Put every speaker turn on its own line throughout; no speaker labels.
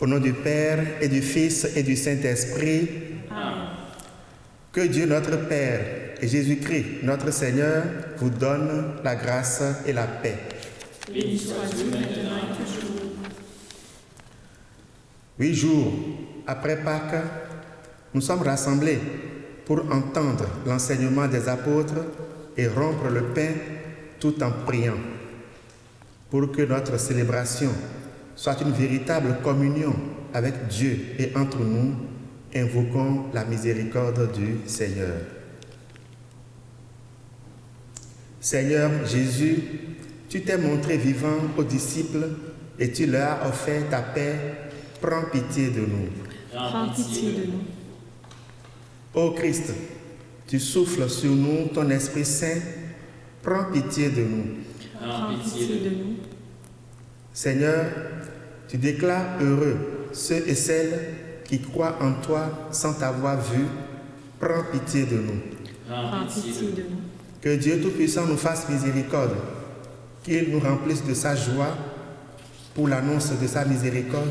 Au nom du Père et du Fils et du Saint-Esprit,
Amen.
que Dieu notre Père et Jésus-Christ notre Seigneur vous donne la grâce et la paix.
Béni soit Dieu maintenant et toujours.
8 jours après Pâques, nous sommes rassemblés pour entendre l'enseignement des apôtres et rompre le pain tout en priant, pour que notre célébration soit une véritable communion avec Dieu et entre nous. Invoquons la miséricorde du Seigneur. Seigneur Jésus, tu t'es montré vivant aux disciples et tu leur as offert ta paix. Prends pitié de nous.
Prends pitié de nous.
Ô Christ, tu souffles sur nous ton Esprit Saint. Prends pitié de nous.
Prends pitié de nous.
Seigneur, tu déclares heureux ceux et celles qui croient en toi sans t'avoir vu. Prends pitié de nous.
Prends pitié de nous.
Que Dieu Tout-Puissant nous fasse miséricorde, qu'il nous remplisse de sa joie pour l'annonce de sa miséricorde,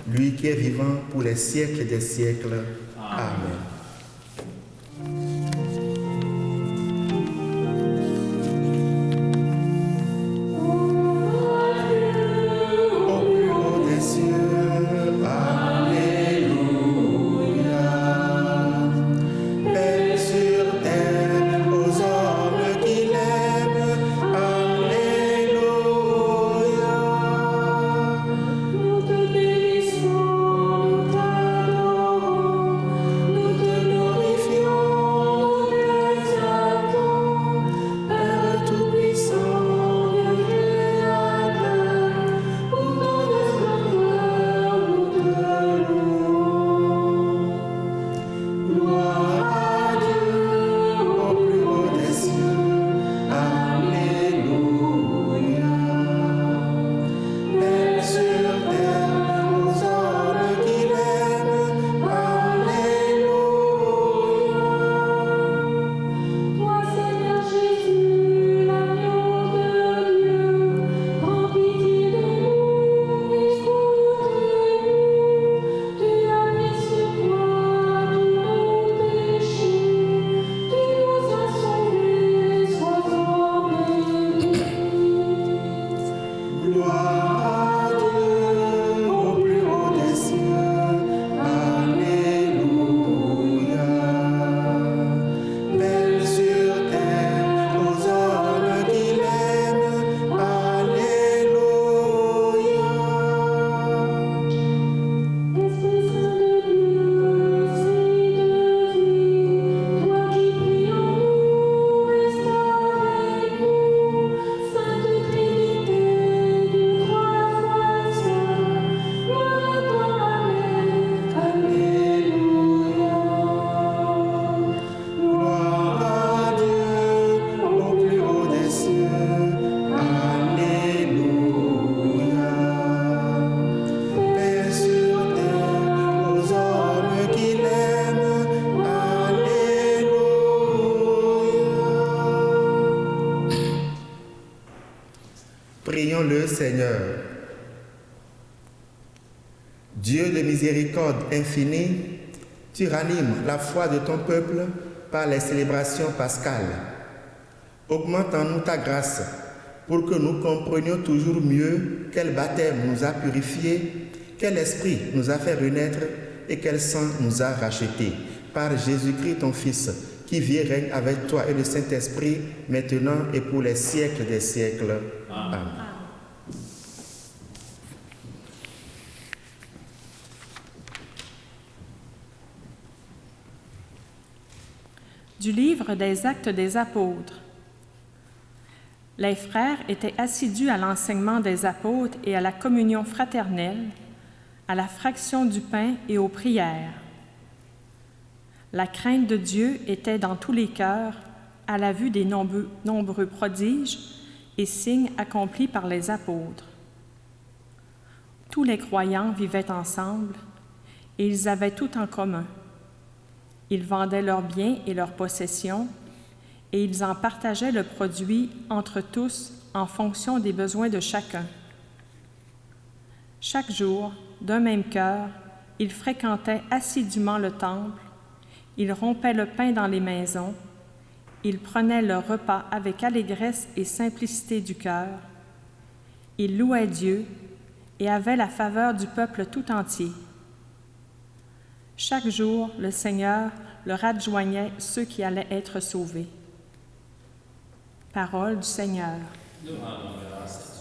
lui qui est vivant pour les siècles des siècles. Amen. Prions le Seigneur. Dieu de miséricorde infinie, tu ranimes la foi de ton peuple par les célébrations pascales. Augmente en nous ta grâce pour que nous comprenions toujours mieux quel baptême nous a purifiés, quel esprit nous a fait renaître et quel sang nous a rachetés. Par Jésus-Christ ton Fils, qui vit et règne avec toi et le Saint-Esprit, maintenant et pour les siècles des siècles. Amen.
Du livre des Actes des Apôtres. Les frères étaient assidus à l'enseignement des apôtres et à la communion fraternelle, à la fraction du pain et aux prières. La crainte de Dieu était dans tous les cœurs à la vue des nombreux prodiges et signes accomplis par les apôtres. Tous les croyants vivaient ensemble et ils avaient tout en commun. Ils vendaient leurs biens et leurs possessions et ils en partageaient le produit entre tous en fonction des besoins de chacun. Chaque jour, d'un même cœur, ils fréquentaient assidûment le temple, ils rompaient le pain dans les maisons, ils prenaient leur repas avec allégresse et simplicité du cœur, ils louaient Dieu et avaient la faveur du peuple tout entier. Chaque jour, le Seigneur leur adjoignait ceux qui allaient être sauvés. Parole du Seigneur.
Nous rendons grâce à Dieu.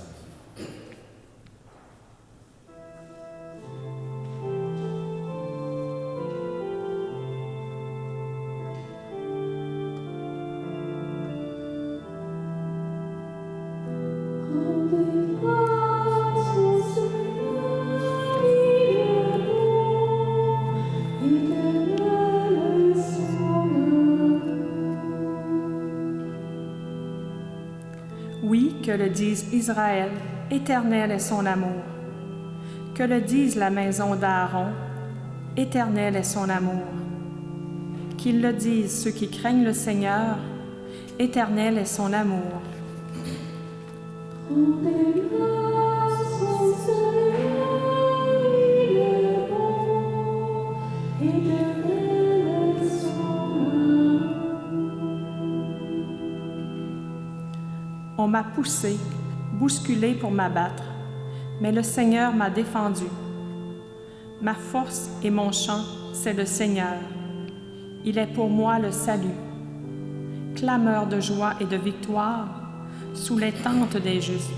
Oui, que le dise Israël, éternel est son amour. Que le dise la maison d'Aaron, éternel est son amour. Qu'ils le disent ceux qui craignent le Seigneur, éternel est son amour. On m'a poussé, bousculé pour m'abattre, mais le Seigneur m'a défendu. Ma force et mon chant, c'est le Seigneur. Il est pour moi le salut. Clameur de joie et de victoire sous les tentes des justes.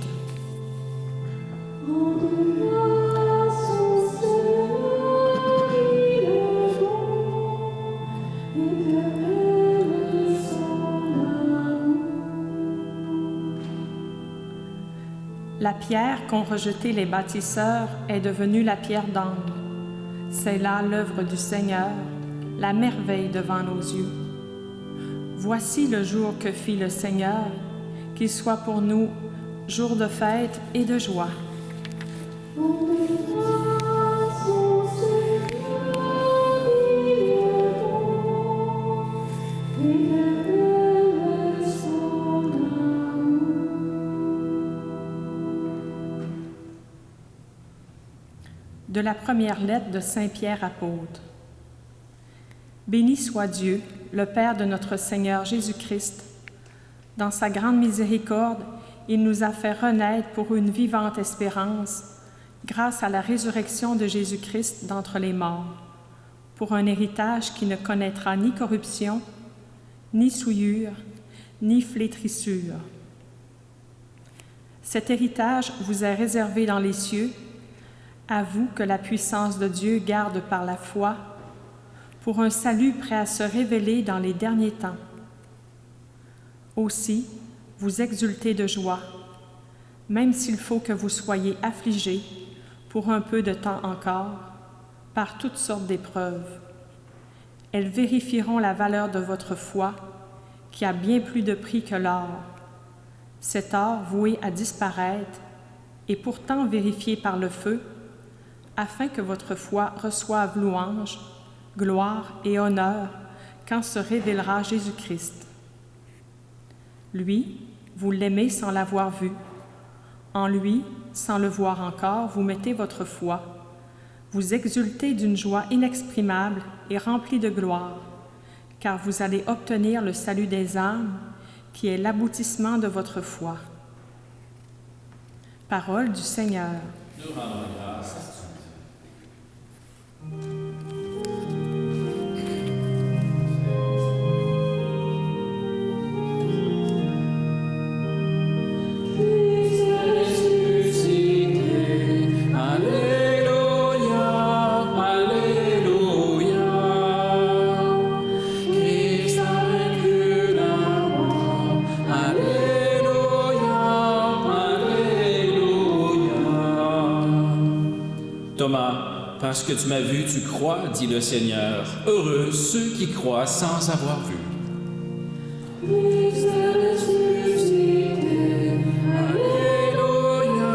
La pierre qu'ont rejetée les bâtisseurs est devenue la pierre d'angle. C'est là l'œuvre du Seigneur, la merveille devant nos yeux. Voici le jour que fit le Seigneur, qu'il soit pour nous jour de fête et de joie. De la première lettre de Saint Pierre apôtre. Béni soit Dieu, le Père de notre Seigneur Jésus-Christ. Dans sa grande miséricorde, il nous a fait renaître pour une vivante espérance, grâce à la résurrection de Jésus-Christ d'entre les morts, pour un héritage qui ne connaîtra ni corruption, ni souillure, ni flétrissure. Cet héritage vous est réservé dans les cieux, à vous que la puissance de Dieu garde par la foi, pour un salut prêt à se révéler dans les derniers temps. Aussi, vous exultez de joie, même s'il faut que vous soyez affligés pour un peu de temps encore, par toutes sortes d'épreuves. Elles vérifieront la valeur de votre foi, qui a bien plus de prix que l'or. Cet or voué à disparaître est pourtant vérifié par le feu, afin que votre foi reçoive louange, gloire et honneur quand se révélera Jésus-Christ. Lui, vous l'aimez sans l'avoir vu. En lui, sans le voir encore, vous mettez votre foi. Vous exultez d'une joie inexprimable et remplie de gloire, car vous allez obtenir le salut des âmes, qui est l'aboutissement de votre foi. Parole du Seigneur.
Nous rendons grâce à Dieu. Thomas, parce que tu m'as vu, tu crois, dit le Seigneur. Heureux ceux qui croient sans avoir vu. Alléluia,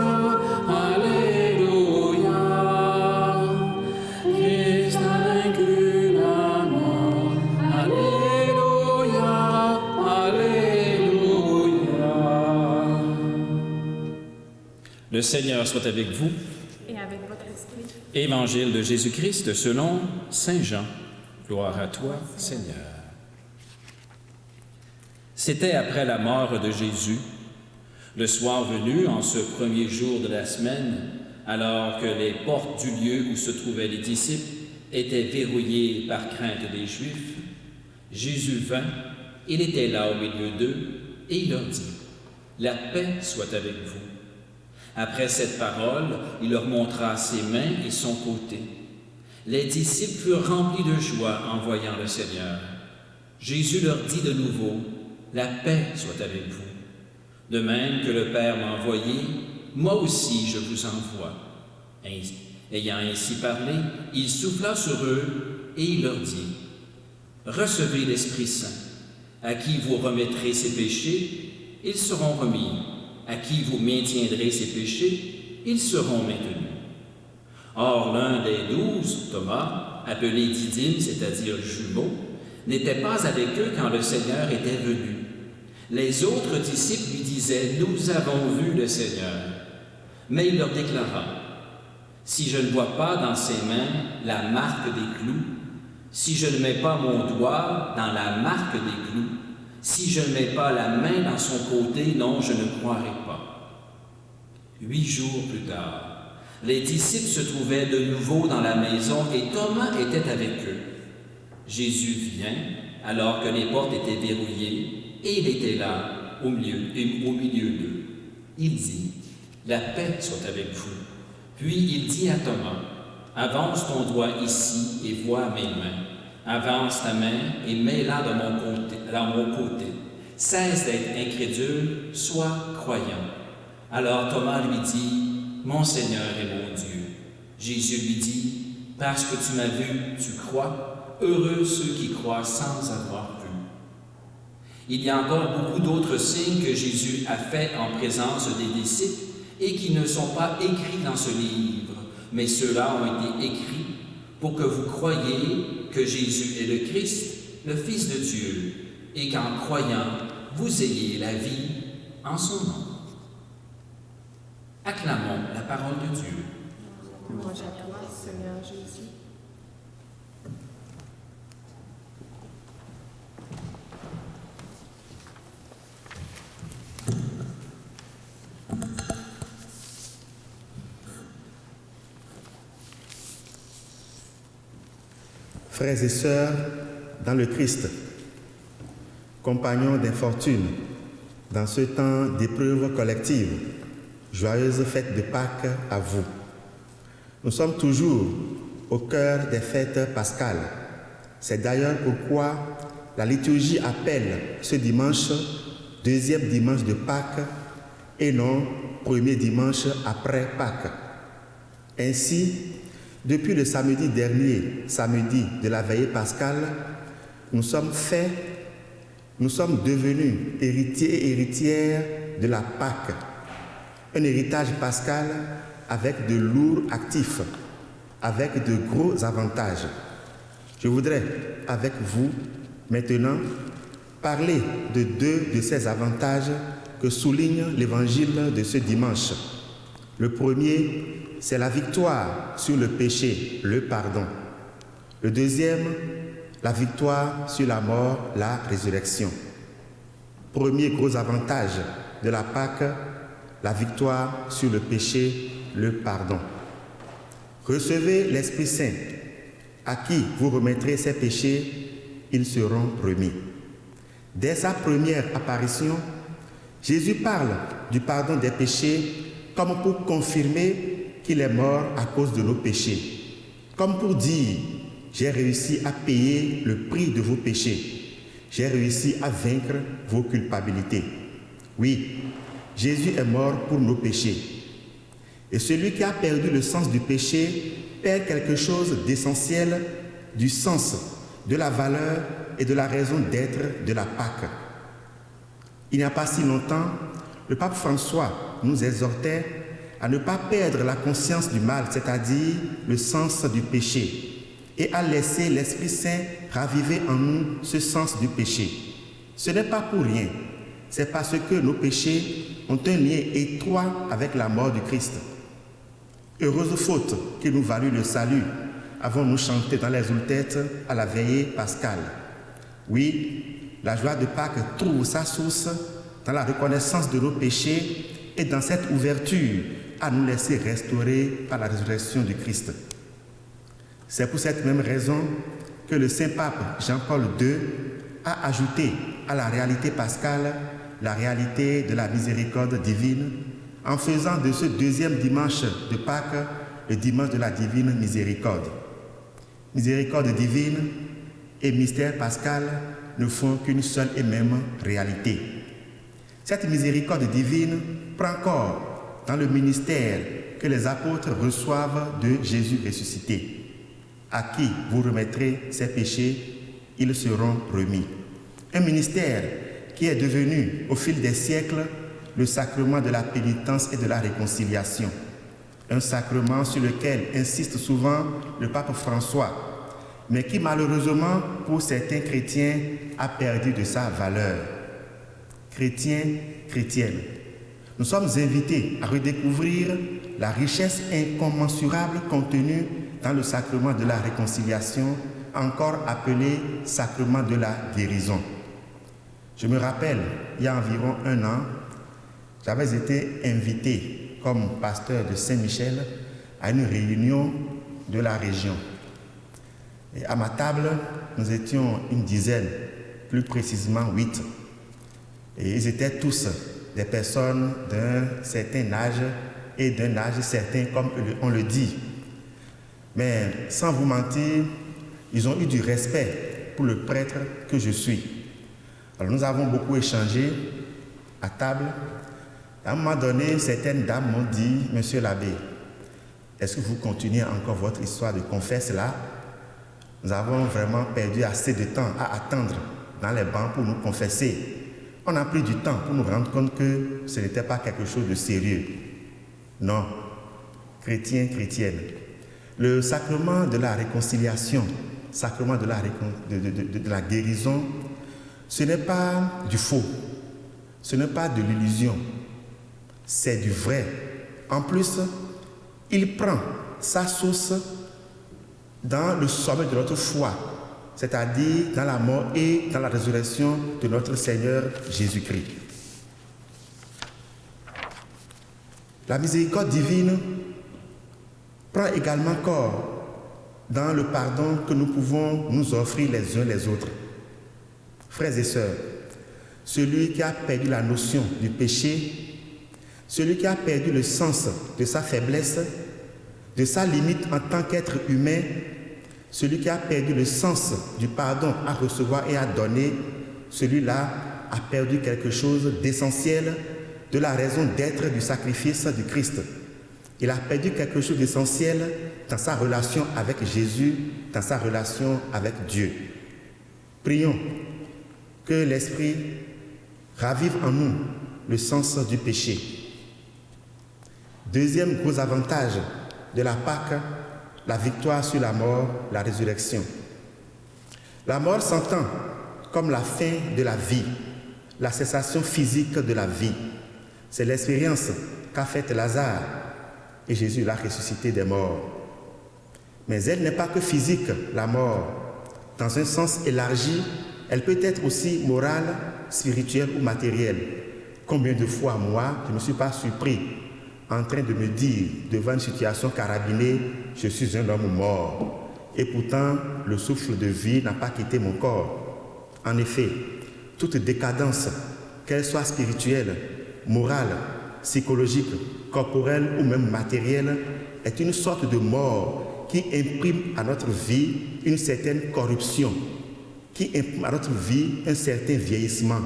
Alléluia. Christ a vaincu la mort. Alléluia, Alléluia. Le Seigneur soit avec vous.
Et avec votre
Évangile de Jésus-Christ selon saint Jean. Gloire à toi, Seigneur. C'était après la mort de Jésus, le soir venu, en ce premier jour de la semaine, alors que les portes du lieu où se trouvaient les disciples étaient verrouillées par crainte des Juifs, Jésus vint, il était là au milieu d'eux, et il leur dit, « La paix soit avec vous. » Après cette parole, il leur montra ses mains et son côté. Les disciples furent remplis de joie en voyant le Seigneur. Jésus leur dit de nouveau, « La paix soit avec vous. De même que le Père m'a envoyé, moi aussi je vous envoie. » Ayant ainsi parlé, il souffla sur eux et il leur dit, « Recevez l'Esprit Saint. À qui vous remettrez ses péchés, ils seront remis. À qui vous maintiendrez ses péchés, ils seront maintenus. » Or, l'un des 12, Thomas, appelé Didyme, c'est-à-dire jumeau, n'était pas avec eux quand le Seigneur était venu. Les autres disciples lui disaient, « Nous avons vu le Seigneur. » Mais il leur déclara, « Si je ne vois pas dans ses mains la marque des clous, si je ne mets pas mon doigt dans la marque des clous, si je ne mets pas la main dans son côté, non, je ne croirai pas. » 8 jours plus tard, les disciples se trouvaient de nouveau dans la maison et Thomas était avec eux. Jésus vient, alors que les portes étaient verrouillées, et il était là, au milieu d'eux. Il dit, « La paix soit avec vous. » Puis il dit à Thomas, « Avance ton doigt ici et vois mes mains. Avance ta main et mets-la dans mon côté. Cesse d'être incrédule, sois croyant. » Alors Thomas lui dit, « Mon Seigneur et mon Dieu. » Jésus lui dit, « Parce que tu m'as vu, tu crois. Heureux ceux qui croient sans avoir vu. » Il y a encore beaucoup d'autres signes que Jésus a faits en présence des disciples et qui ne sont pas écrits dans ce livre, mais ceux-là ont été écrits pour que vous croyiez que Jésus est le Christ, le Fils de Dieu, et qu'en croyant, vous ayez la vie en son nom. Acclamons la parole de Dieu.
Louange à toi, Seigneur Jésus.
Frères et sœurs dans le Christ, compagnons d'infortune, dans ce temps d'épreuve collective, joyeuse fête de Pâques à vous. Nous sommes toujours au cœur des fêtes pascales. C'est d'ailleurs pourquoi la liturgie appelle ce dimanche deuxième dimanche de Pâques et non premier dimanche après Pâques. Ainsi, depuis le samedi dernier, samedi de la veillée pascale, nous sommes devenus héritiers et héritières de la Pâque, un héritage pascal avec de lourds actifs, avec de gros avantages. Je voudrais, avec vous, maintenant, parler de 2 de ces avantages que souligne l'évangile de ce dimanche. Le premier, c'est la victoire sur le péché, le pardon. Le deuxième, la victoire sur la mort, la résurrection. Premier gros avantage de la Pâque, la victoire sur le péché, le pardon. Recevez l'Esprit Saint. À qui vous remettrez ces péchés, ils seront remis. Dès sa première apparition, Jésus parle du pardon des péchés comme pour confirmer qu'il est mort à cause de nos péchés, comme pour dire « J'ai réussi à payer le prix de vos péchés, j'ai réussi à vaincre vos culpabilités. » Oui, Jésus est mort pour nos péchés. Et celui qui a perdu le sens du péché perd quelque chose d'essentiel, du sens, de la valeur et de la raison d'être de la Pâque. Il n'y a pas si longtemps, le pape François nous exhortait à ne pas perdre la conscience du mal, c'est-à-dire le sens du péché, et à laisser l'Esprit Saint raviver en nous ce sens du péché. Ce n'est pas pour rien, c'est parce que nos péchés ont un lien étroit avec la mort du Christ. Heureuse faute qui nous valut le salut, avons-nous chanté dans les outre-têtes à la veillée pascale. Oui, la joie de Pâques trouve sa source dans la reconnaissance de nos péchés et dans cette ouverture à nous laisser restaurer par la résurrection du Christ. C'est pour cette même raison que le Saint-Pape Jean-Paul II a ajouté à la réalité pascale la réalité de la miséricorde divine en faisant de ce deuxième dimanche de Pâques le dimanche de la divine miséricorde. Miséricorde divine et mystère pascal ne font qu'une seule et même réalité. Cette miséricorde divine prend corps dans le ministère que les apôtres reçoivent de Jésus ressuscité. À qui vous remettrez ses péchés, ils seront remis. Un ministère qui est devenu, au fil des siècles, le sacrement de la pénitence et de la réconciliation. Un sacrement sur lequel insiste souvent le pape François, mais qui malheureusement, pour certains chrétiens, a perdu de sa valeur. Chrétiens, chrétiennes, nous sommes invités à redécouvrir la richesse incommensurable contenue dans le sacrement de la réconciliation, encore appelé sacrement de la guérison. Je me rappelle, il y a environ 1 an, j'avais été invité comme pasteur de Saint-Michel à une réunion de la région. Et à ma table, nous étions une dizaine, plus précisément 8. Et ils étaient tous des personnes d'un certain âge et d'un âge certain, comme on le dit. Mais sans vous mentir, ils ont eu du respect pour le prêtre que je suis. Alors nous avons beaucoup échangé à table. À un moment donné, certaines dames m'ont dit, « Monsieur l'abbé, est-ce que vous continuez encore votre histoire de confesse là? Nous avons vraiment perdu assez de temps à attendre dans les bancs pour nous confesser. On a pris du temps pour nous rendre compte que ce n'était pas quelque chose de sérieux. » Non, chrétiens, chrétiennes, le sacrement de la réconciliation, sacrement de la guérison, ce n'est pas du faux, ce n'est pas de l'illusion, c'est du vrai. En plus, il prend sa source dans le sommet de notre foi, c'est-à-dire dans la mort et dans la résurrection de notre Seigneur Jésus-Christ. La miséricorde divine prend également corps dans le pardon que nous pouvons nous offrir les uns les autres. Frères et sœurs, celui qui a perdu la notion du péché, celui qui a perdu le sens de sa faiblesse, de sa limite en tant qu'être humain, celui qui a perdu le sens du pardon à recevoir et à donner, celui-là a perdu quelque chose d'essentiel de la raison d'être du sacrifice du Christ. Il a perdu quelque chose d'essentiel dans sa relation avec Jésus, dans sa relation avec Dieu. Prions que l'Esprit ravive en nous le sens du péché. Deuxième gros avantage de la Pâque, la victoire sur la mort, la résurrection. La mort s'entend comme la fin de la vie, la cessation physique de la vie. C'est l'expérience qu'a faite Lazare et Jésus l'a ressuscité des morts. Mais elle n'est pas que physique, la mort. Dans un sens élargi, elle peut être aussi morale, spirituelle ou matérielle. Combien de fois, moi, je ne me suis pas surpris en train de me dire, devant une situation carabinée, je suis un homme mort. Et pourtant, le souffle de vie n'a pas quitté mon corps. En effet, toute décadence, qu'elle soit spirituelle, morale, psychologique, corporelle ou même matérielle, est une sorte de mort qui imprime à notre vie une certaine corruption, qui imprime à notre vie un certain vieillissement.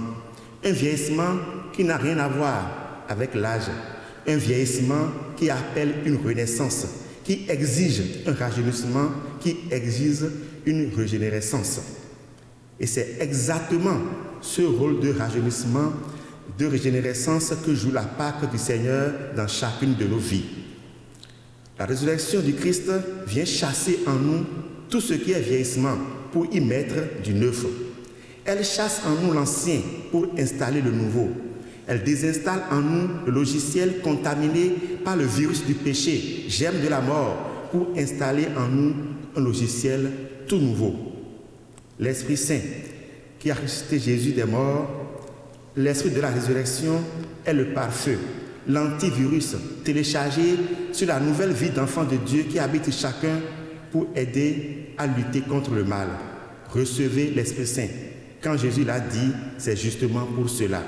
Un vieillissement qui n'a rien à voir avec l'âge. Un vieillissement qui appelle une renaissance, qui exige un rajeunissement, qui exige une régénérescence. Et c'est exactement ce rôle de rajeunissement, de régénérescence que joue la Pâque du Seigneur dans chacune de nos vies. La résurrection du Christ vient chasser en nous tout ce qui est vieillissement pour y mettre du neuf. Elle chasse en nous l'ancien pour installer le nouveau. Elle désinstalle en nous le logiciel contaminé par le virus du péché, germe de la mort, pour installer en nous un logiciel tout nouveau. L'Esprit Saint, qui a ressuscité Jésus des morts, l'Esprit de la résurrection est le pare-feu, l'antivirus téléchargé sur la nouvelle vie d'enfant de Dieu qui habite chacun pour aider à lutter contre le mal. Recevez l'Esprit Saint. Quand Jésus l'a dit, c'est justement pour cela.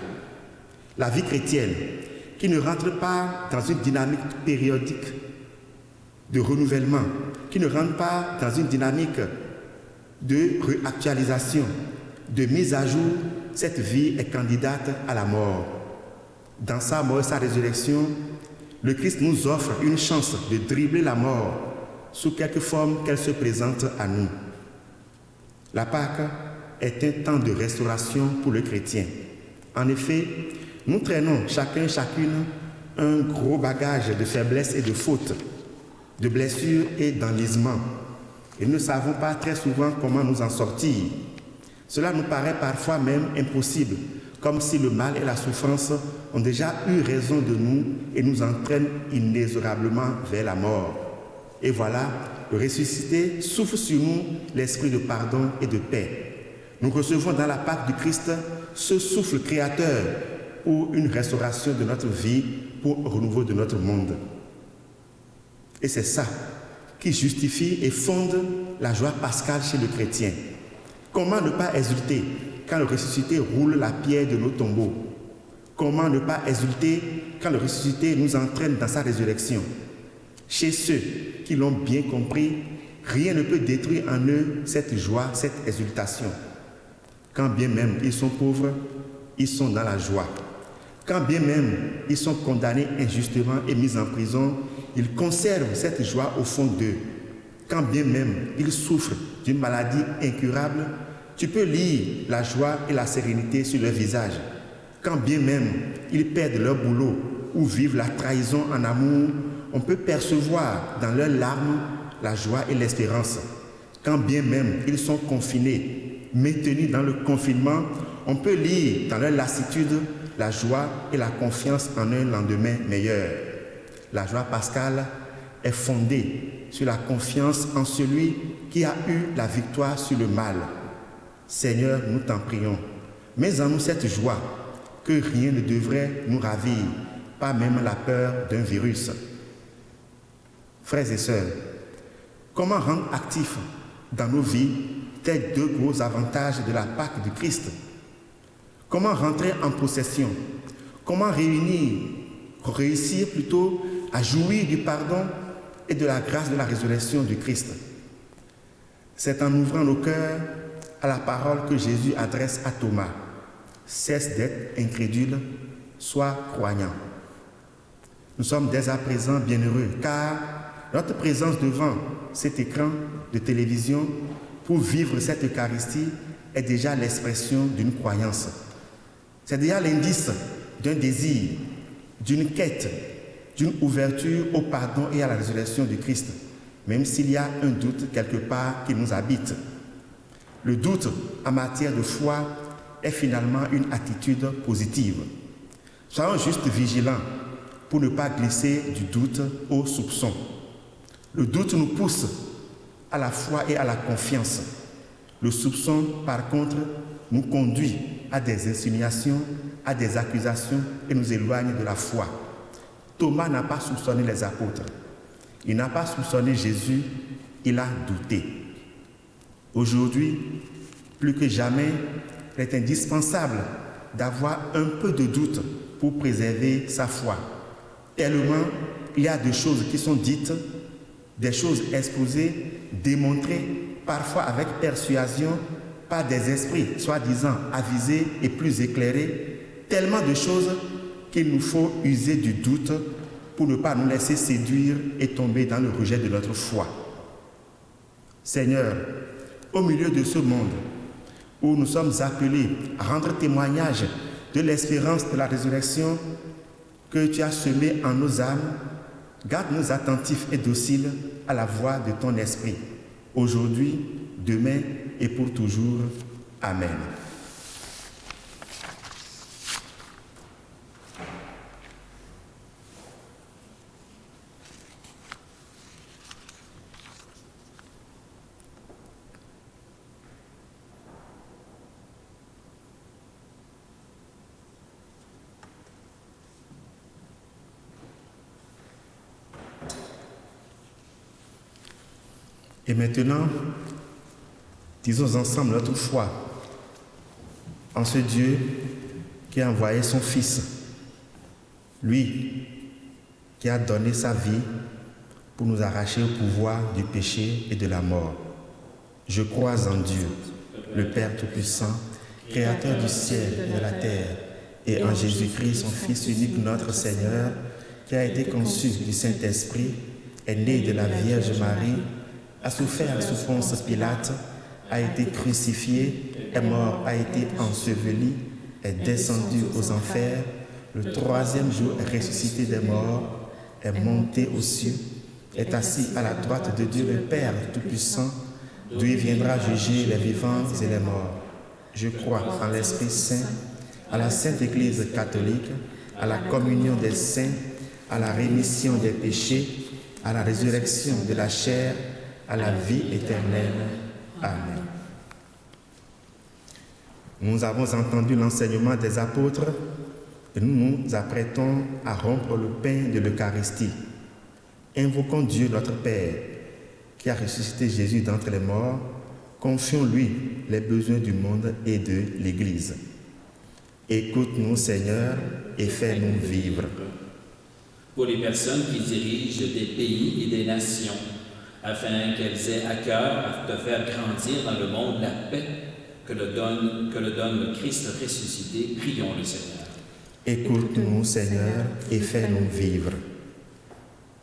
La vie chrétienne, qui ne rentre pas dans une dynamique périodique de renouvellement, qui ne rentre pas dans une dynamique de réactualisation, de mise à jour, cette vie est candidate à la mort. Dans sa mort et sa résurrection, le Christ nous offre une chance de dribbler la mort sous quelque forme qu'elle se présente à nous. La Pâque est un temps de restauration pour le chrétien. En effet, nous traînons chacun et chacune un gros bagage de faiblesses et de fautes, de blessures et d'enlisements. Et nous ne savons pas très souvent comment nous en sortir. Cela nous paraît parfois même impossible, comme si le mal et la souffrance ont déjà eu raison de nous et nous entraînent inexorablement vers la mort. Et voilà, le ressuscité souffle sur nous l'esprit de pardon et de paix. Nous recevons dans la Pâque du Christ ce souffle créateur pour une restauration de notre vie, pour un renouveau de notre monde. Et c'est ça qui justifie et fonde la joie pascale chez le chrétien. Comment ne pas exulter quand le ressuscité roule la pierre de nos tombeaux? Comment ne pas exulter quand le ressuscité nous entraîne dans sa résurrection? Chez ceux qui l'ont bien compris, rien ne peut détruire en eux cette joie, cette exultation. Quand bien même ils sont pauvres, ils sont dans la joie. Quand bien même ils sont condamnés injustement et mis en prison, ils conservent cette joie au fond d'eux. Quand bien même ils souffrent d'une maladie incurable, tu peux lire la joie et la sérénité sur leur visage. Quand bien même ils perdent leur boulot ou vivent la trahison en amour, on peut percevoir dans leurs larmes la joie et l'espérance. Quand bien même ils sont confinés, maintenus dans le confinement, on peut lire dans leur lassitude la joie et la confiance en un lendemain meilleur. La joie pascale est fondée sur la confiance en celui qui a eu la victoire sur le mal. Seigneur, nous t'en prions, mets en nous cette joie que rien ne devrait nous ravir, pas même la peur d'un virus. Frères et sœurs, comment rendre actifs dans nos vies ces deux gros avantages de la Pâque du Christ? Comment rentrer en possession? Comment réussir plutôt à jouir du pardon et de la grâce de la résurrection du Christ? C'est en ouvrant nos cœurs à la parole que Jésus adresse à Thomas. Cesse d'être incrédule, sois croyant. Nous sommes dès à présent bienheureux car notre présence devant cet écran de télévision pour vivre cette Eucharistie est déjà l'expression d'une croyance. C'est déjà l'indice d'un désir, d'une quête, d'une ouverture au pardon et à la résurrection du Christ, même s'il y a un doute quelque part qui nous habite. Le doute en matière de foi est finalement une attitude positive. Soyons juste vigilants pour ne pas glisser du doute au soupçon. Le doute nous pousse à la foi et à la confiance. Le soupçon, par contre, nous conduit à des insinuations, à des accusations et nous éloigne de la foi. Thomas n'a pas soupçonné les apôtres. Il n'a pas soupçonné Jésus, il a douté. Aujourd'hui, plus que jamais, il est indispensable d'avoir un peu de doute pour préserver sa foi. Tellement il y a des choses qui sont dites, des choses exposées, démontrées, parfois avec persuasion, par des esprits soi-disant avisés et plus éclairés, tellement de choses qu'il nous faut user du doute pour ne pas nous laisser séduire et tomber dans le rejet de notre foi. Seigneur, au milieu de ce monde où nous sommes appelés à rendre témoignage de l'espérance de la résurrection que tu as semée en nos âmes, garde-nous attentifs et dociles à la voix de ton esprit, aujourd'hui, demain et pour toujours. Amen. Et maintenant, disons ensemble notre foi en ce Dieu qui a envoyé son Fils, lui qui a donné sa vie pour nous arracher au pouvoir du péché et de la mort. Je crois en Dieu, le Père Tout-Puissant, Créateur du ciel et de la terre, et en Jésus-Christ, son Fils unique, notre Seigneur, qui a été conçu du Saint-Esprit, est né de la Vierge Marie, a souffert sous Ponce Pilate, a été crucifié, est mort, a été enseveli, est descendu aux enfers, le troisième jour est ressuscité des morts, est monté aux cieux, est assis à la droite de Dieu le Père Tout-Puissant, d'où il viendra juger les vivants et les morts. Je crois en l'Esprit Saint, à la Sainte Église catholique, à la communion des saints, à la rémission des péchés, à la résurrection de la chair, à la vie éternelle. Amen. Nous avons entendu l'enseignement des apôtres et nous nous apprêtons à rompre le pain de l'Eucharistie. Invoquons Dieu notre Père, qui a ressuscité Jésus d'entre les morts. Confions-lui les besoins du monde et de l'Église. Écoute-nous, Seigneur, et fais-nous vivre.
Pour les personnes qui dirigent des pays et des nations, afin qu'elles aient à cœur de faire grandir dans le monde la paix que le donne le Christ ressuscité, prions le Seigneur.
Écoute-nous, Seigneur, et fais-nous vivre.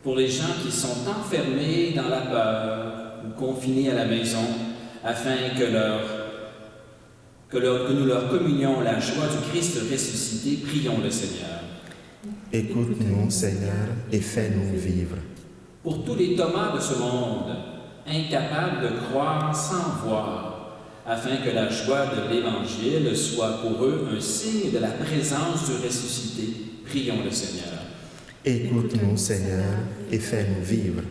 Pour les gens qui sont enfermés dans la peur ou confinés à la maison, afin que nous leur communions la joie du Christ ressuscité, prions le Seigneur.
Écoute-nous, Seigneur, et fais-nous vivre.
Pour tous les Thomas de ce monde, incapables de croire sans voir, afin que la joie de l'Évangile soit pour eux un signe de la présence du ressuscité, prions le Seigneur.
Écoute-nous, Seigneur, et fais-nous vivre.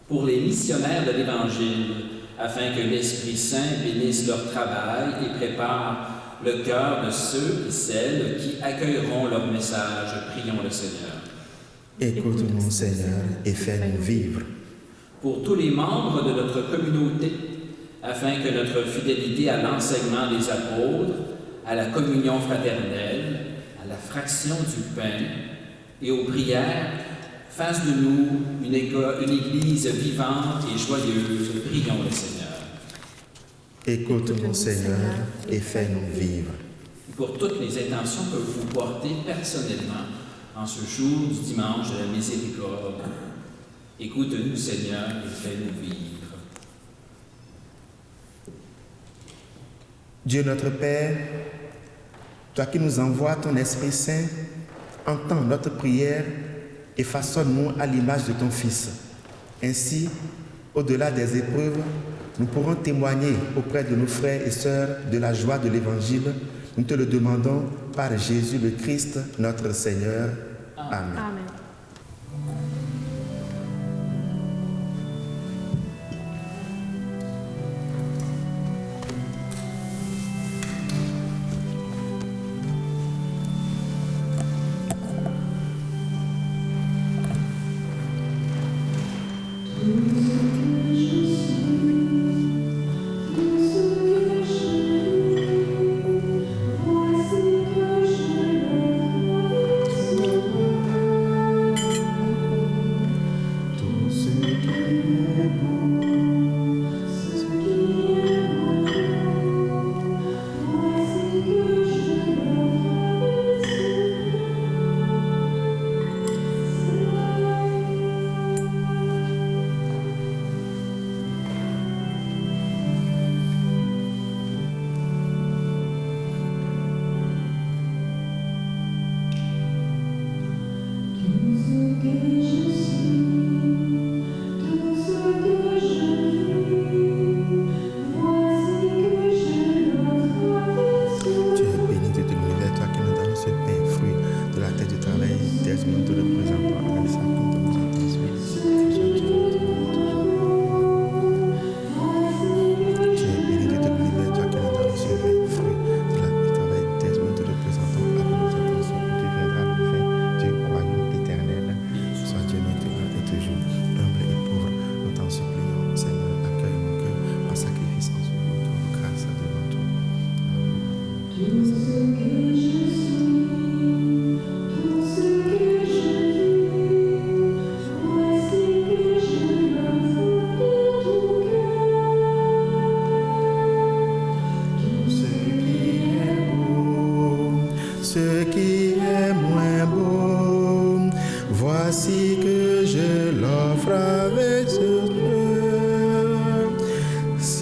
Pour les missionnaires de l'Évangile, afin que l'Esprit Saint bénisse leur travail et prépare le cœur de ceux et celles qui accueilleront leur message, prions le Seigneur.
Écoute-nous, Seigneur, et fais-nous vivre.
Pour tous les membres de notre communauté, afin que notre fidélité à l'enseignement des apôtres, à la communion fraternelle, à la fraction du pain et aux prières, fasse de nous une Église vivante et joyeuse, prions le Seigneur.
Écoute-nous, Seigneur, et fais-nous vivre.
Pour toutes les intentions que vous portez personnellement en ce jour du dimanche de la miséricorde, écoute-nous, Seigneur, et fais-nous vivre.
Dieu notre Père, toi qui nous envoies ton Esprit Saint, entends notre prière et façonne-nous à l'image de ton Fils. Ainsi, au-delà des épreuves, nous pourrons témoigner auprès de nos frères et sœurs de la joie de l'Évangile. Nous te le demandons par Jésus le Christ, notre Seigneur. Amen.
Amen.
Amen.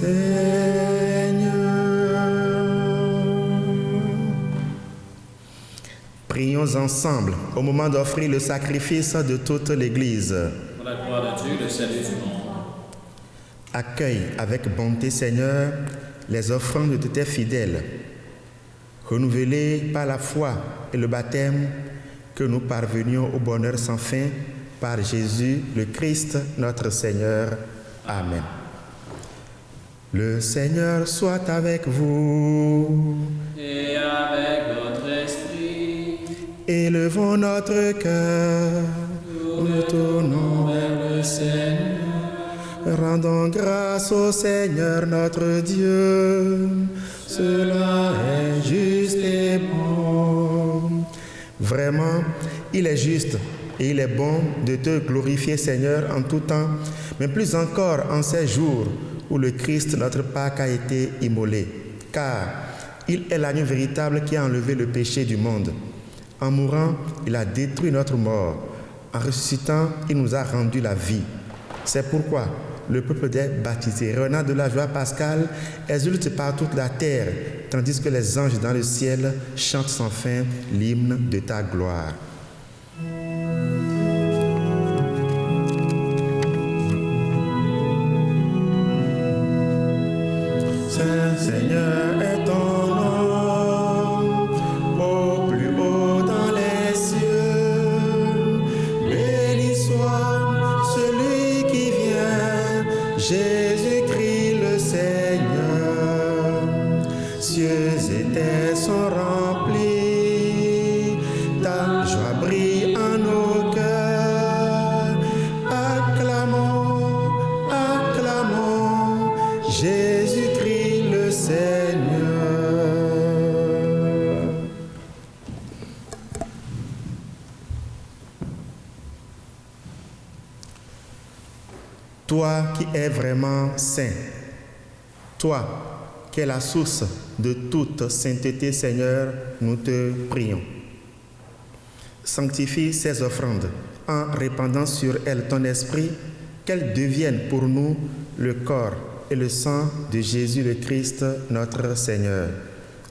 Seigneur. Prions ensemble au moment d'offrir le sacrifice de toute l'Église.
Pour la gloire de Dieu, le salut du monde.
Accueille avec bonté, Seigneur, les offrandes de tes fidèles, renouvelées par la foi et le baptême, que nous parvenions au bonheur sans fin par Jésus le Christ, notre Seigneur. Amen. Le Seigneur soit avec vous.
Et avec votre esprit,
Élevons notre cœur, nous tournons vers le Seigneur. Rendons grâce au Seigneur notre Dieu, cela est juste et bon. Vraiment, il est juste et il est bon de te glorifier, Seigneur, en tout temps, mais plus encore en ces jours où le Christ, notre Pâque, a été immolé. Car il est l'agneau véritable qui a enlevé le péché du monde. En mourant, il a détruit notre mort. En ressuscitant, il nous a rendu la vie. C'est pourquoi le peuple des baptisés, revenant de la joie pascale, exulte par toute la terre, tandis que les anges dans le ciel chantent sans fin l'hymne de ta gloire. Saint Seigneur est ton nom, au plus haut dans les cieux. Béni soit celui qui vient, Jésus-Christ le Seigneur. Cieux et terre sont remplis, ta joie brille en nos cœurs. Acclamons, acclamons, Jésus-Christ le Seigneur. Toi qui es vraiment saint, toi qui es la source de toute sainteté, Seigneur, nous te prions. Sanctifie ces offrandes en répandant sur elles ton esprit, qu'elles deviennent pour nous le corps et le sang de Jésus le Christ, notre Seigneur.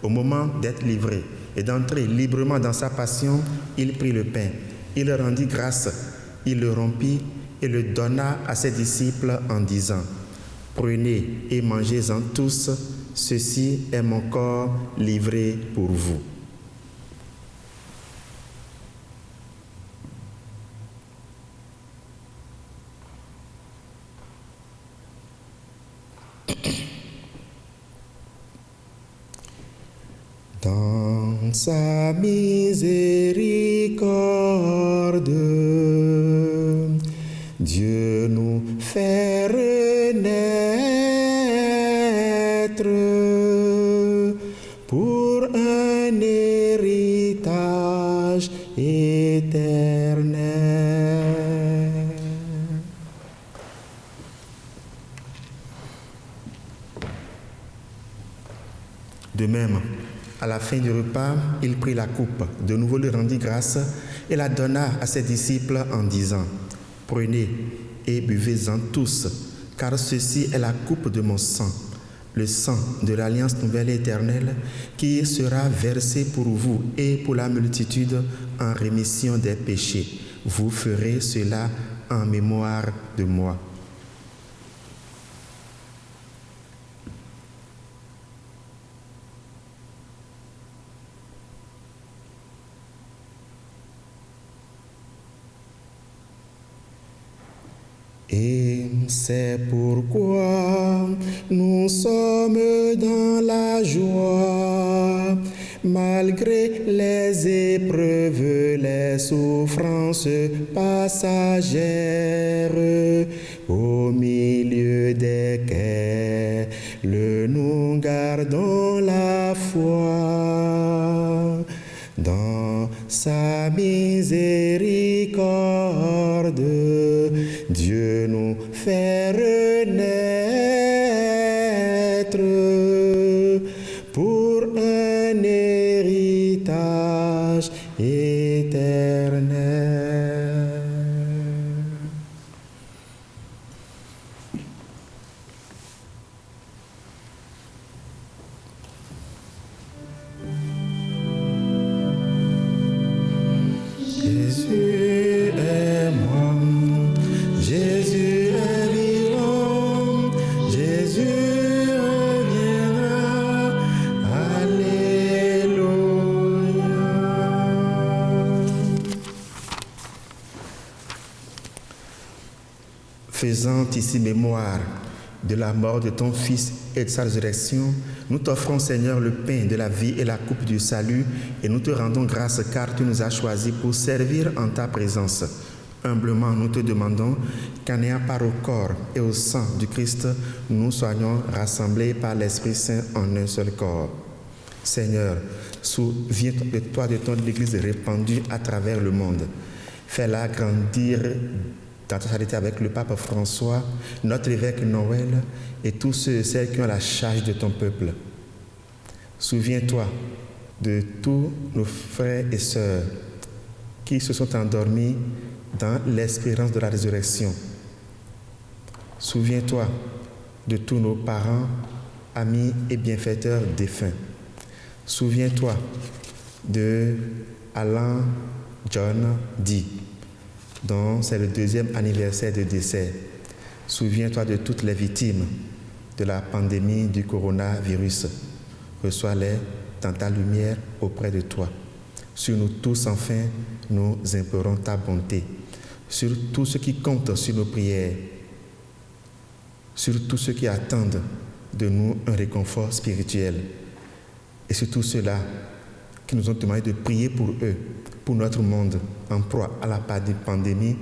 Au moment d'être livré et d'entrer librement dans sa passion, il prit le pain, il rendit grâce, il le rompit et le donna à ses disciples en disant: Prenez et mangez-en tous, ceci est mon corps livré pour vous. Dans sa miséricorde, Dieu nous fait renaître pour un héritage éternel. De même, à la fin du repas, il prit la coupe, de nouveau lui rendit grâce et la donna à ses disciples en disant: Prenez et buvez-en tous, car ceci est la coupe de mon sang, le sang de l'alliance nouvelle et éternelle, qui sera versé pour vous et pour la multitude en rémission des péchés. Vous ferez cela en mémoire de moi. Et c'est pourquoi nous sommes dans la joie, malgré les épreuves, les souffrances passagères, au milieu desquelles nous gardons la foi. Dans sa miséricorde, Dieu nous fait renaître pour un héritage éternel. faisant ici mémoire de la mort de ton Fils et de sa résurrection, nous t'offrons, Seigneur, le pain de la vie et la coupe du salut, et nous te rendons grâce car tu nous as choisis pour servir en ta présence. Humblement, nous te demandons qu'en ayant part au corps et au sang du Christ, nous soyons rassemblés par l'Esprit Saint en un seul corps. Seigneur, souviens-toi de ton Église répandue à travers le monde. Fais-la grandir dans ta charité avec le pape François, notre évêque Noël et tous ceux et celles qui ont la charge de ton peuple. Souviens-toi de tous nos frères et sœurs qui se sont endormis dans l'espérance de la résurrection. Souviens-toi de tous nos parents, amis et bienfaiteurs défunts. Souviens-toi de Alain John D, dont c'est le 2e anniversaire de décès. Souviens-toi de toutes les victimes de la pandémie du coronavirus. Reçois-les dans ta lumière auprès de toi. Sur nous tous, enfin, nous implorons ta bonté. Sur tous ceux qui comptent sur nos prières. Sur tous ceux qui attendent de nous un réconfort spirituel. Et sur tous ceux-là qui nous ont demandé de prier pour eux, pour notre monde en proie à la pandémie,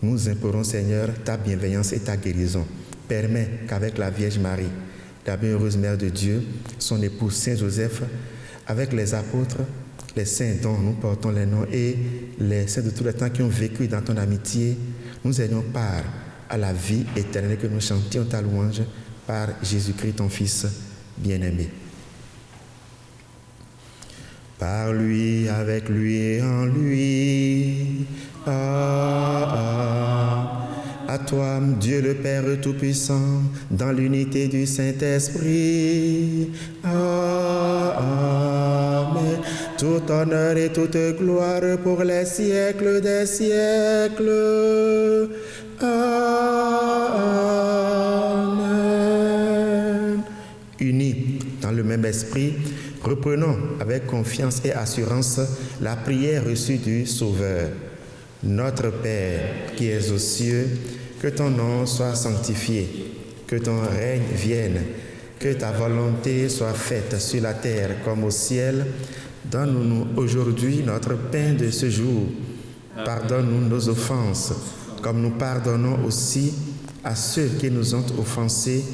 nous implorons, Seigneur, ta bienveillance et ta guérison. Permets qu'avec la Vierge Marie, la bienheureuse Mère de Dieu, son époux Saint Joseph, avec les apôtres, les saints dont nous portons les noms et les saints de tous les temps qui ont vécu dans ton amitié, nous ayons part à la vie éternelle, que nous chantions ta louange par Jésus-Christ, ton Fils bien-aimé. Par lui, avec lui et en lui. À toi, Dieu le Père Tout-Puissant, dans l'unité du Saint-Esprit. Amen. Tout honneur et toute gloire pour les siècles des siècles. Amen. Unis dans le même esprit, reprenons avec confiance et assurance la prière reçue du Sauveur. Notre Père qui es aux cieux, que ton nom soit sanctifié, que ton règne vienne, que ta volonté soit faite sur la terre comme au ciel. Donne-nous aujourd'hui notre pain de ce jour. Pardonne-nous nos offenses, comme nous pardonnons aussi à ceux qui nous ont offensés.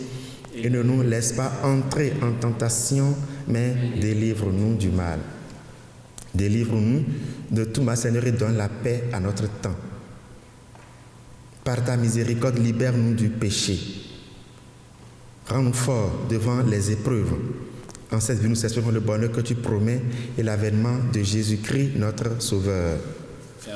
Et ne nous laisse pas entrer en tentation, mais délivre-nous du mal. Délivre-nous de tout mal, Seigneur, et donne la paix à notre temps. Par ta miséricorde, libère-nous du péché. Rends-nous forts devant les épreuves. En cette vie, nous espérons le bonheur que tu promets et l'avènement de Jésus-Christ, notre Sauveur.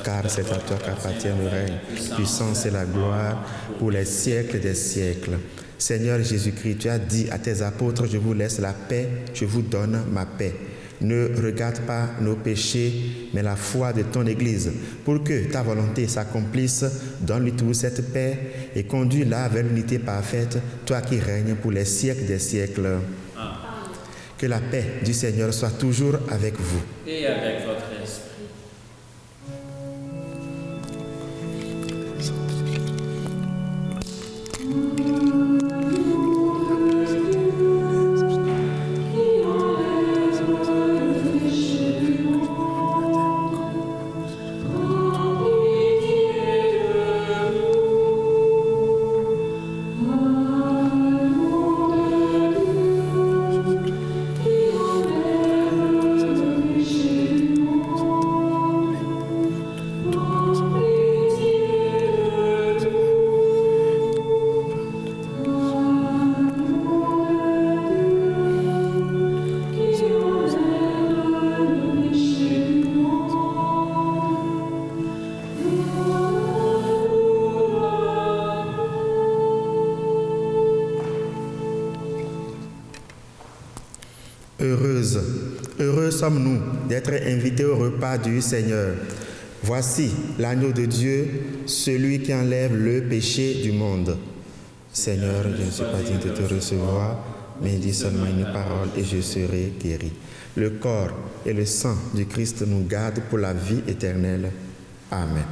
Car c'est à toi qu'appartient le règne, la puissance et la gloire pour les siècles des siècles. Seigneur Jésus-Christ, tu as dit à tes apôtres, je vous laisse la paix, je vous donne ma paix. Ne regarde pas nos péchés, mais la foi de ton Église. Pour que ta volonté s'accomplisse, donne-lui toute cette paix et conduis-la vers l'unité parfaite, toi qui règnes pour les siècles des siècles. Amen. Que la paix du Seigneur soit toujours avec vous.
Et avec votre esprit.
Heureux sommes-nous d'être invités au repas du Seigneur. Voici l'agneau de Dieu, celui qui enlève le péché du monde. Seigneur, je ne suis pas digne de te recevoir, mais dis seulement une parole et je serai guéri. Le corps et le sang du Christ nous gardent pour la vie éternelle. Amen.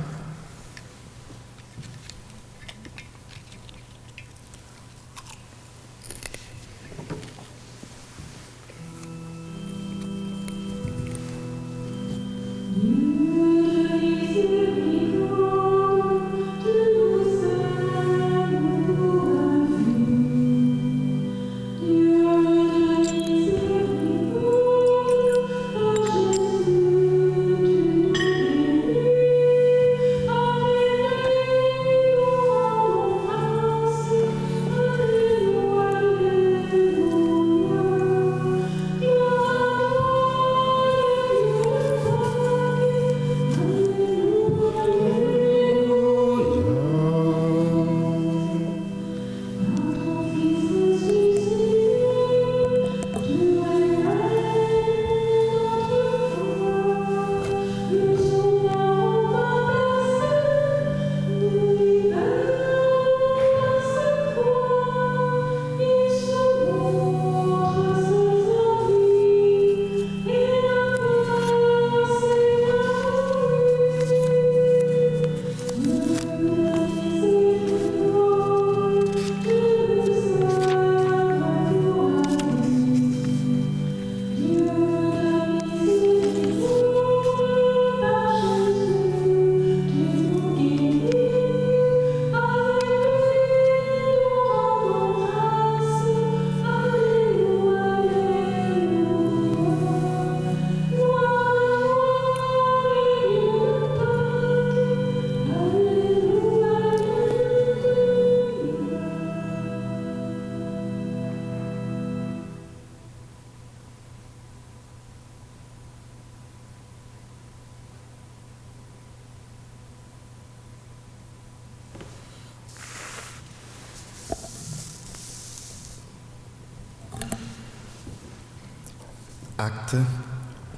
Acte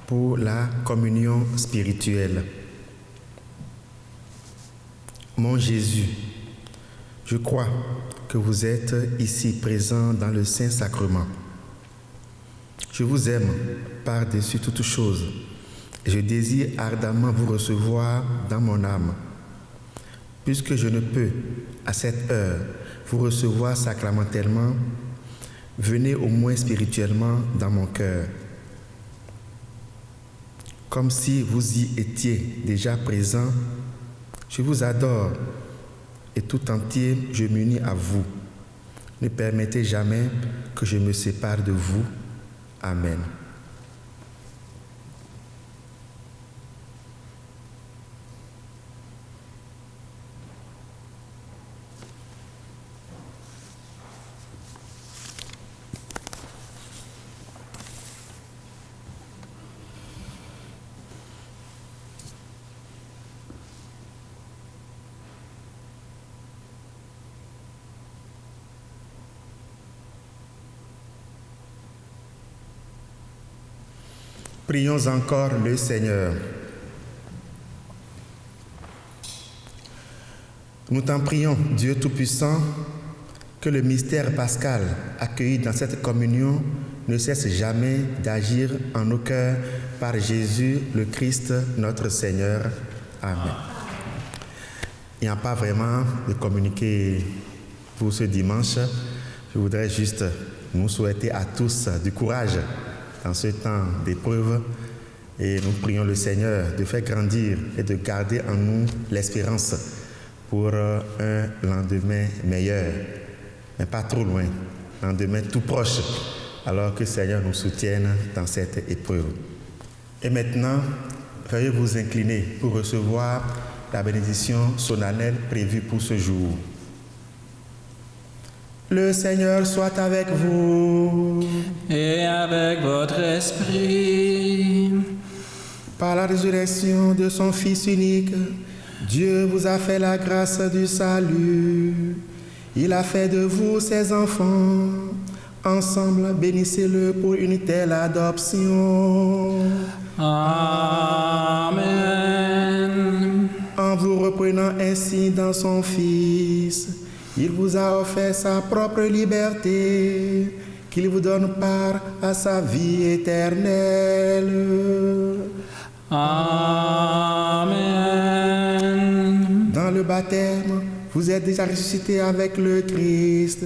pour la communion spirituelle. Mon Jésus, je crois que vous êtes ici présent dans le Saint-Sacrement. Je vous aime par-dessus toutes choses et je désire ardemment vous recevoir dans mon âme. Puisque je ne peux, à cette heure, vous recevoir sacramentellement, venez au moins spirituellement dans mon cœur. Comme si vous y étiez déjà présent, je vous adore et tout entier je m'unis à vous. Ne permettez jamais que je me sépare de vous. Amen. Prions encore le Seigneur. Nous t'en prions, Dieu Tout-Puissant, que le mystère pascal accueilli dans cette communion ne cesse jamais d'agir en nos cœurs par Jésus le Christ, notre Seigneur. Amen. Il n'y a pas vraiment de communiqué pour ce dimanche. Je voudrais juste nous souhaiter à tous du courage dans ce temps d'épreuve et nous prions le Seigneur de faire grandir et de garder en nous l'espérance pour un lendemain meilleur, mais pas trop loin, un lendemain tout proche, alors que le Seigneur nous soutienne dans cette épreuve. Et maintenant, veuillez vous incliner pour recevoir la bénédiction solennelle prévue pour ce jour. Le Seigneur soit avec vous.
Et avec votre esprit.
Par la résurrection de son Fils unique, Dieu vous a fait la grâce du salut. Il a fait de vous ses enfants. Ensemble, bénissez-le pour une telle adoption.
Amen.
En vous reprenant ainsi dans son Fils, il vous a offert sa propre liberté, qu'il vous donne part à sa vie éternelle.
Amen.
Dans le baptême, vous êtes déjà ressuscités avec le Christ.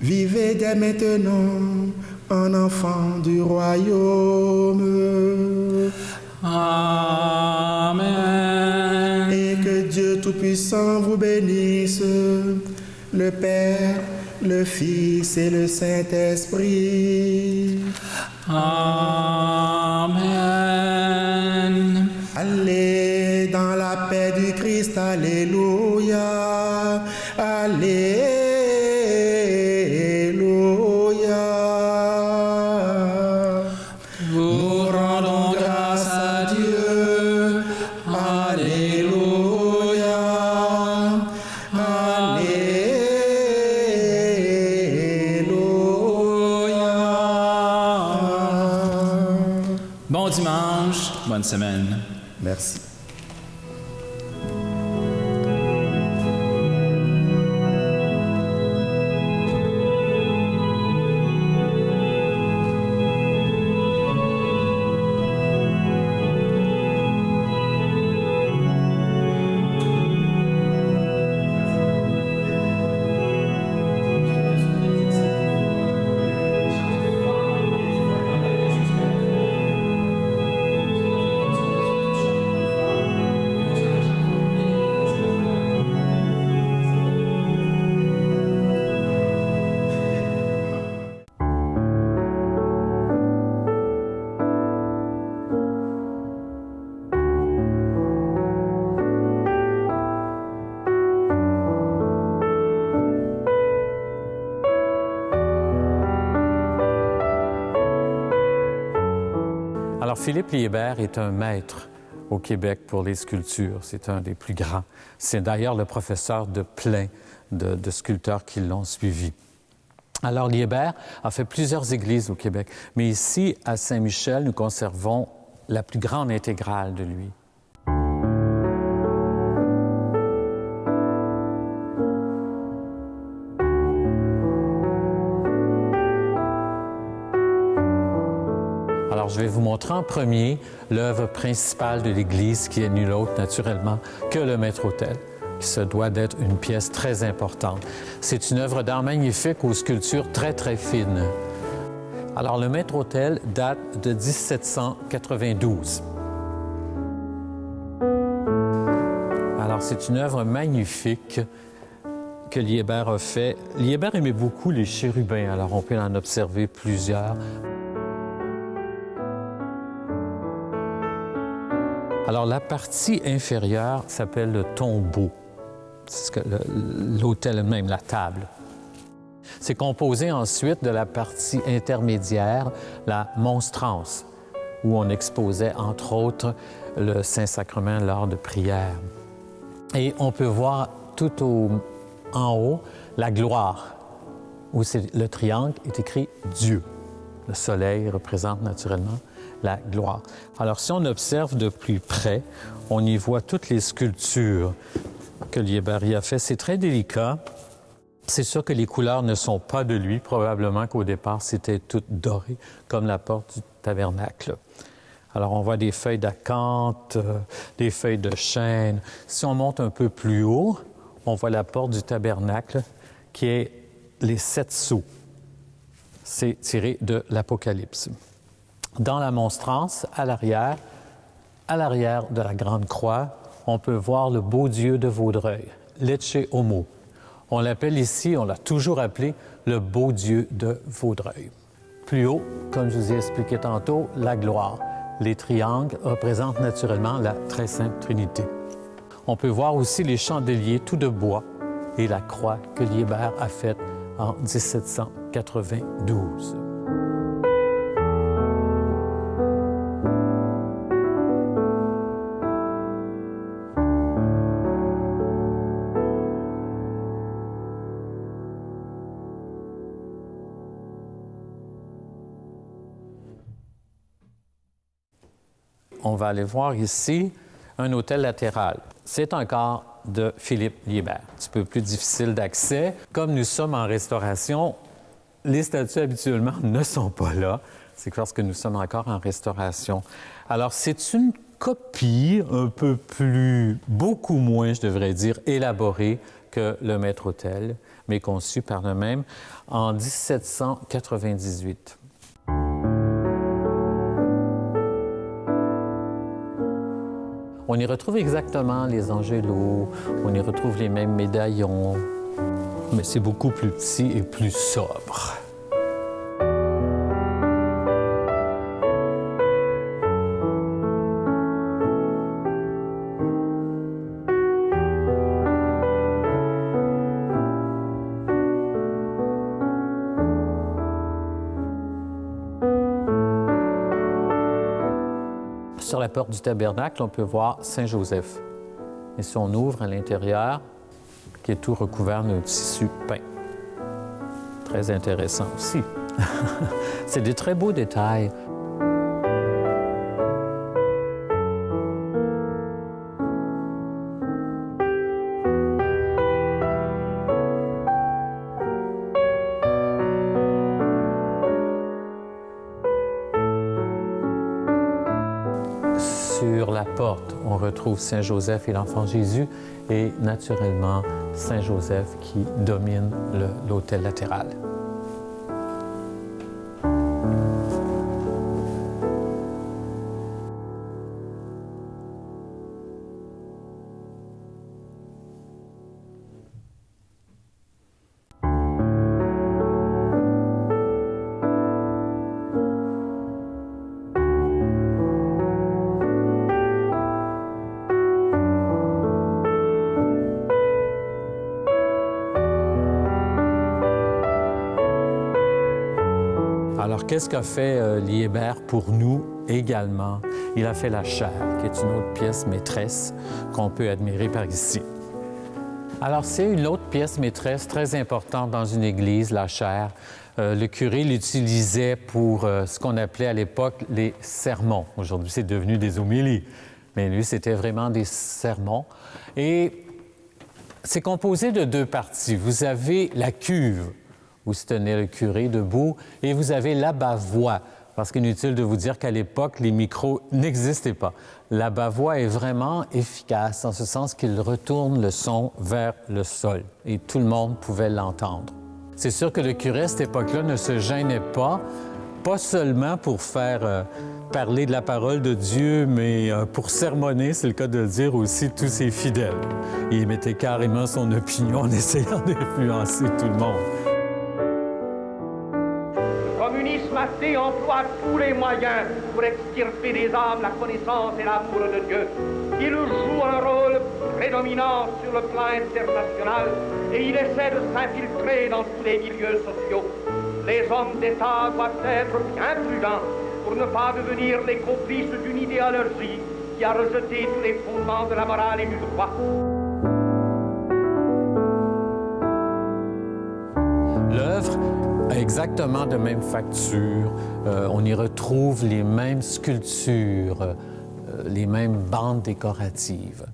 Vivez dès maintenant en enfant du royaume.
Amen.
Et que Dieu Tout-Puissant vous bénisse, le Père, le Fils et le Saint-Esprit.
Amen.
Allez dans la paix du Christ, alléluia, alléluia.
Nous rendons grâce à Dieu.
Alléluia, alléluia.
Bon dimanche, bonne semaine.
Merci.
Alors, Philippe Liébert est un maître au Québec pour les sculptures. C'est un des plus grands. C'est d'ailleurs le professeur de plein de sculpteurs qui l'ont suivi. Alors, Liébert a fait plusieurs églises au Québec, mais ici, à Saint-Michel, nous conservons la plus grande intégrale de lui. Alors, je vais vous montrer en premier l'œuvre principale de l'Église, qui est nulle autre, naturellement, que le maître-autel, qui se doit d'être une pièce très importante. C'est une œuvre d'art magnifique aux sculptures très, très fines. Alors, le maître-autel date de 1792. Alors, c'est une œuvre magnifique que Liébert a fait. Liébert aimait beaucoup les chérubins, alors on peut en observer plusieurs. Alors, la partie inférieure s'appelle le tombeau. C'est l'autel même, la table. C'est composé ensuite de la partie intermédiaire, la monstrance, où on exposait, entre autres, le Saint-Sacrement lors de prières. Et on peut voir tout en haut la gloire, où le triangle est écrit Dieu. Le soleil représente naturellement la gloire. Alors, si on observe de plus près, on y voit toutes les sculptures que Liébert y a fait. C'est très délicat. C'est sûr que les couleurs ne sont pas de lui. Probablement qu'au départ, c'était toutes dorées, comme la porte du tabernacle. Alors, on voit des feuilles d'acanthe, des feuilles de chêne. Si on monte un peu plus haut, on voit la porte du tabernacle, qui est les 7 sceaux. C'est tiré de l'Apocalypse. Dans la monstrance, à l'arrière de la grande croix, on peut voir le beau Dieu de Vaudreuil, l'Ecce Homo. On l'appelle ici, on l'a toujours appelé, le beau Dieu de Vaudreuil. Plus haut, comme je vous ai expliqué tantôt, la gloire. Les triangles représentent naturellement la Très Sainte Trinité. On peut voir aussi les chandeliers tout de bois et la croix que Liébert a faite en 1792. On va aller voir ici un autel latéral. C'est encore de Philippe Liébert. Un petit peu plus difficile d'accès. Comme nous sommes en restauration, les statues habituellement ne sont pas là. C'est parce que nous sommes encore en restauration. Alors, c'est une copie un peu plus, beaucoup moins, je devrais dire, élaborée que le maître-autel, mais conçue par le même en 1798. On y retrouve exactement les angélos, on y retrouve les mêmes médaillons, mais c'est beaucoup plus petit et plus sobre. Sur la porte du tabernacle, on peut voir Saint-Joseph. Et si on ouvre à l'intérieur, qui est tout recouvert d'un tissu peint. Très intéressant aussi. C'est des très beaux détails. Sur la porte, on retrouve Saint-Joseph et l'enfant Jésus et naturellement Saint-Joseph qui domine l'autel latéral. Alors, qu'est-ce qu'a fait Liébert pour nous également? Il a fait la chaire, qui est une autre pièce maîtresse qu'on peut admirer par ici. Alors, c'est une autre pièce maîtresse très importante dans une église, la chaire. Le curé l'utilisait pour ce qu'on appelait à l'époque les sermons. Aujourd'hui, c'est devenu des homélies. Mais lui, c'était vraiment des sermons. Et c'est composé de deux parties. Vous avez la cuve, où se tenait le curé debout, et vous avez l'abat-voix, parce qu'inutile de vous dire qu'à l'époque, les micros n'existaient pas. L'abat-voix est vraiment efficace, en ce sens qu'il retourne le son vers le sol, et tout le monde pouvait l'entendre. C'est sûr que le curé, à cette époque-là, ne se gênait pas seulement pour faire parler de la parole de Dieu, mais pour sermonner, c'est le cas de le dire aussi, tous ses fidèles. Il mettait carrément son opinion en essayant d'influencer tout le monde.
Athée emploie tous les moyens pour extirper des âmes la connaissance et l'amour de Dieu. Il joue un rôle prédominant sur le plan international et il essaie de s'infiltrer dans tous les milieux sociaux. Les hommes d'État doivent être bien prudents pour ne pas devenir les complices d'une idéologie qui a rejeté tous les fondements de la morale et du droit.
L'œuvre a exactement de même facture. On y retrouve les mêmes sculptures, les mêmes bandes décoratives.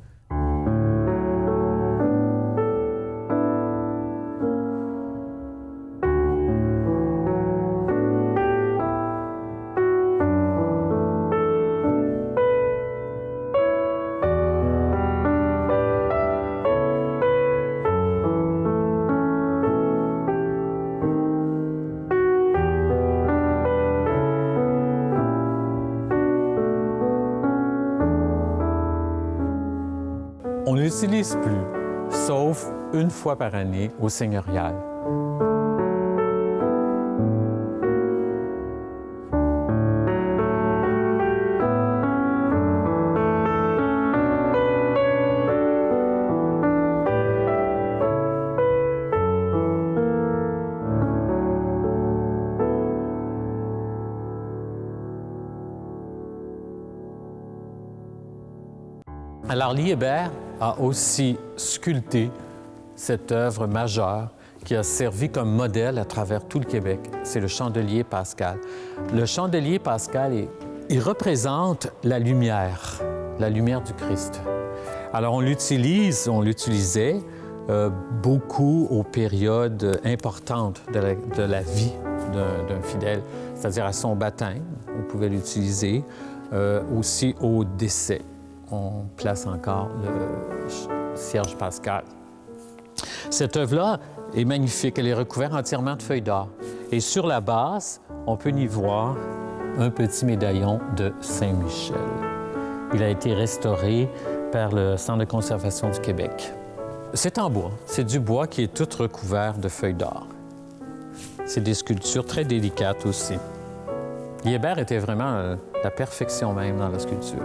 On ne l'utilise plus, sauf une fois par année au seigneurial. Alors, Liébert a aussi sculpté cette œuvre majeure qui a servi comme modèle à travers tout le Québec. C'est le chandelier pascal. Le chandelier pascal, il représente la lumière du Christ. Alors, on l'utilisait beaucoup aux périodes importantes de la vie d'un fidèle, c'est-à-dire à son baptême, on pouvait l'utiliser, aussi au décès. On place encore le cierge pascal. Cette œuvre-là est magnifique. Elle est recouverte entièrement de feuilles d'or. Et sur la base, on peut y voir un petit médaillon de Saint-Michel. Il a été restauré par le Centre de conservation du Québec. C'est en bois. C'est du bois qui est tout recouvert de feuilles d'or. C'est des sculptures très délicates aussi. Liébert était vraiment la perfection même dans la sculpture.